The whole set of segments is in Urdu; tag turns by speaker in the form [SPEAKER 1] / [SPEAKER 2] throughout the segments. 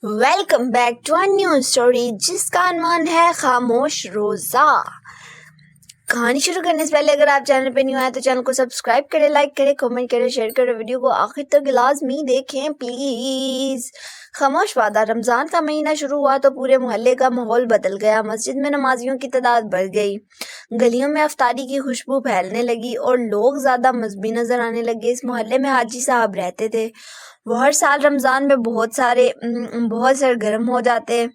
[SPEAKER 1] Welcome back to a new story جس کا عنوان ہے خاموش روزہ۔ کہانی شروع کرنے سے پہلے اگر آپ چینل پہ نہیں آئے تو چینل کو سبسکرائب کرے، لائک کرے، کمنٹ کرے، شیئر کرے، ویڈیو کو آخر تک لازمی دیکھیں پلیز۔ خاموش وعدہ۔ رمضان کا مہینہ شروع ہوا تو پورے محلے کا ماحول بدل گیا۔ مسجد میں نمازیوں کی تعداد بڑھ گئی، گلیوں میں افطاری کی خوشبو پھیلنے لگی اور لوگ زیادہ مذہبی نظر آنے لگے۔ اس محلے میں حاجی صاحب رہتے تھے۔ وہ ہر سال رمضان میں بہت سرگرم ہو جاتے،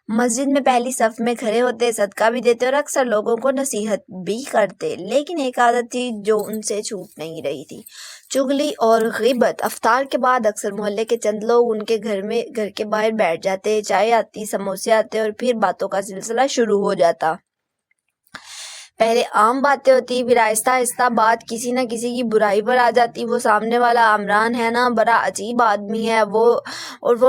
[SPEAKER 1] مسجد میں پہلی صف میں کھڑے ہوتے، صدقہ بھی دیتے اور اکثر لوگوں کو نصیحت بھی کرتے۔ لیکن ایک عادت تھی جو ان سے چھوٹ نہیں رہی تھی، چغلی اور غیبت۔ افطار کے بعد اکثر محلے کے چند لوگ ان کے گھر کے باہر بیٹھ جاتے، چائے آتی، سموسے آتے اور پھر باتوں کا سلسلہ شروع ہو جاتا۔ پہلے عام باتیں ہوتی، پھر آہستہ آہستہ بات کسی نہ کسی کی برائی پر آ جاتی۔ وہ سامنے والا عمران ہے نا، بڑا عجیب آدمی ہے وہ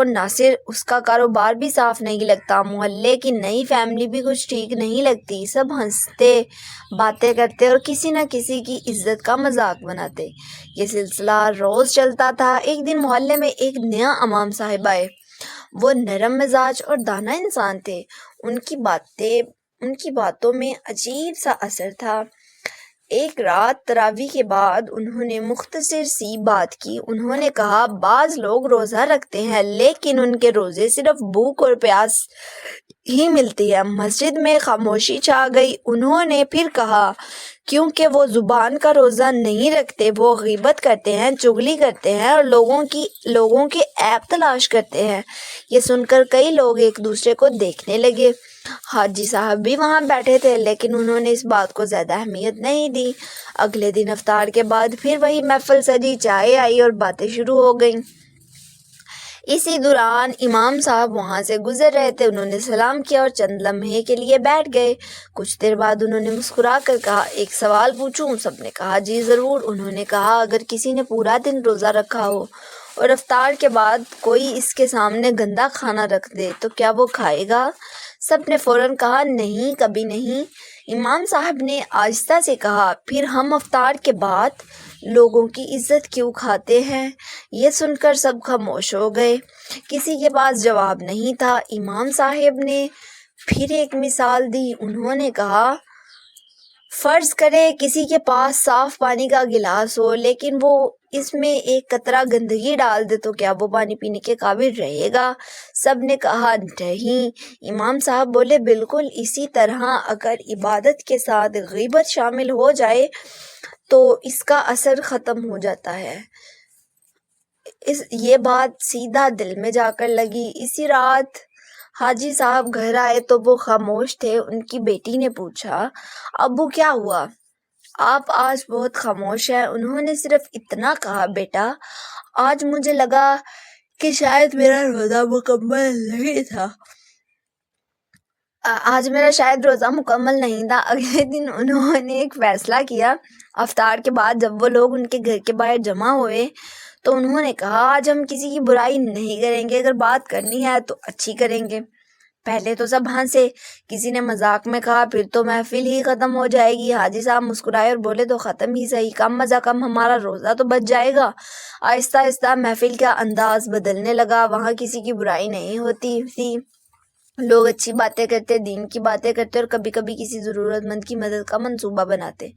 [SPEAKER 1] ناصر، اس کا کاروبار بھی صاف نہیں لگتا، محلے کی نئی فیملی بھی کچھ ٹھیک نہیں لگتی۔ سب ہنستے، باتیں کرتے اور کسی نہ کسی کی عزت کا مذاق بناتے۔ یہ سلسلہ روز چلتا تھا۔ ایک دن محلے میں ایک نیا امام صاحب آئے۔ وہ نرم مزاج اور دانا انسان تھے۔ ان کی باتوں میں عجیب سا اثر تھا۔ ایک رات تراویح کے بعد انہوں نے مختصر سی بات کی۔ انہوں نے کہا، بعض لوگ روزہ رکھتے ہیں لیکن ان کے روزے صرف بھوک اور پیاس ہی ملتی ہے۔ مسجد میں خاموشی چھا گئی۔ انہوں نے پھر کہا، کیونکہ وہ زبان کا روزہ نہیں رکھتے، وہ غیبت کرتے ہیں، چغلی کرتے ہیں اور لوگوں کے عیب تلاش کرتے ہیں۔ یہ سن کر کئی لوگ ایک دوسرے کو دیکھنے لگے۔ حاجی صاحب بھی وہاں بیٹھے تھے لیکن انہوں نے اس بات کو زیادہ اہمیت نہیں دی۔ اگلے دن افطار کے بعد پھر وہی محفل سجی، چائے آئی اور باتیں شروع ہو گئیں۔ اسی دوران امام صاحب وہاں سے گزر رہے تھے۔ انہوں نے سلام کیا اور چند لمحے کے لیے بیٹھ گئے۔ کچھ دیر بعد انہوں نے مسکرا کر کہا، ایک سوال پوچھوں؟ سب نے کہا، جی ضرور۔ انہوں نے کہا، اگر کسی نے پورا دن روزہ رکھا ہو اور افطار کے بعد کوئی اس کے سامنے گندا کھانا رکھ دے تو کیا وہ کھائے گا؟ سب نے فوراً کہا، نہیں، کبھی نہیں۔ امام صاحب نے آہستہ سے کہا، پھر ہم افطار کے بعد لوگوں کی عزت کیوں کھاتے ہیں؟ یہ سن کر سب خاموش ہو گئے، کسی کے پاس جواب نہیں تھا۔ امام صاحب نے پھر ایک مثال دی۔ انہوں نے کہا، فرض کریں کسی کے پاس صاف پانی کا گلاس ہو لیکن وہ اس میں ایک قطرہ گندگی ڈال دے تو کیا وہ پانی پینے کے قابل رہے گا؟ سب نے کہا، نہیں۔ امام صاحب بولے، بالکل اسی طرح اگر عبادت کے ساتھ غیبت شامل ہو جائے تو اس کا اثر ختم ہو جاتا ہے۔ یہ بات سیدھا دل میں جا کر لگی۔ اسی رات حاجی صاحب گھر آئے تو وہ خاموش تھے۔ ان کی بیٹی نے پوچھا، ابو کیا ہوا؟ آپ آج بہت خاموش ہیں۔ انہوں نے صرف اتنا کہا، بیٹا، آج مجھے لگا کہ شاید میرا روزہ مکمل نہیں تھا۔ اگلے دن انہوں نے ایک فیصلہ کیا۔ افطار کے بعد جب وہ لوگ ان کے گھر کے باہر جمع ہوئے تو انہوں نے کہا، آج ہم کسی کی برائی نہیں کریں گے، اگر بات کرنی ہے تو اچھی کریں گے۔ پہلے تو سب ہنسے، کسی نے مذاق میں کہا، پھر تو محفل ہی ختم ہو جائے گی۔ حاجی صاحب مسکرائے اور بولے، تو ختم ہی صحیح، کم از کم ہمارا روزہ تو بچ جائے گا۔ آہستہ آہستہ محفل کا انداز بدلنے لگا۔ وہاں کسی کی برائی نہیں ہوتی تھی، لوگ اچھی باتیں کرتے، دین کی باتیں کرتے اور کبھی کبھی کسی ضرورت مند کی مدد کا منصوبہ بناتے۔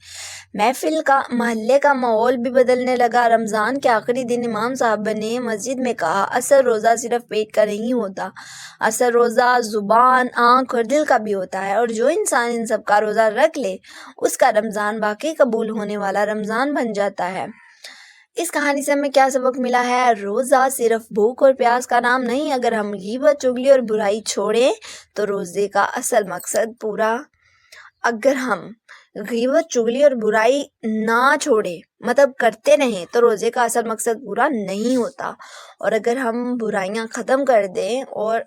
[SPEAKER 1] محلے کا ماحول بھی بدلنے لگا۔ رمضان کے آخری دن امام صاحب نے مسجد میں کہا، اصل روزہ صرف پیٹ کا نہیں ہوتا، اصل روزہ زبان، آنکھ اور دل کا بھی ہوتا ہے، اور جو انسان ان سب کا روزہ رکھ لے اس کا رمضان واقعی قبول ہونے والا رمضان بن جاتا ہے۔ اس کہانی سے ہمیں کیا سبق ملا ہے؟ روزہ صرف بھوک اور پیاس کا نام نہیں۔ اگر ہم غیبت، چغلی اور برائی چھوڑیں تو روزے کا اصل مقصد پورا اگر ہم غیبت، چغلی اور برائی نہ چھوڑیں، مطلب کرتے رہیں، تو روزے کا اصل مقصد پورا نہیں ہوتا۔ اور اگر ہم برائیاں ختم کر دیں اور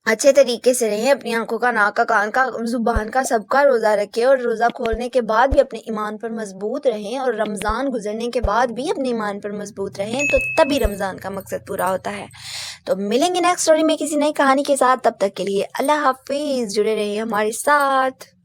[SPEAKER 1] اچھے طریقے سے رہیں، اپنی آنکھوں کا، ناک کا، کان کا، زبان کا، سب کا روزہ رکھیں اور روزہ کھولنے کے بعد بھی اپنے ایمان پر مضبوط رہیں اور رمضان گزرنے کے بعد بھی اپنے ایمان پر مضبوط رہیں، تو تبھی رمضان کا مقصد پورا ہوتا ہے۔ تو ملیں گے نیکسٹ اسٹوری میں کسی نئی کہانی کے ساتھ، تب تک کے لیے اللہ حافظ۔ جڑے رہیں ہمارے ساتھ۔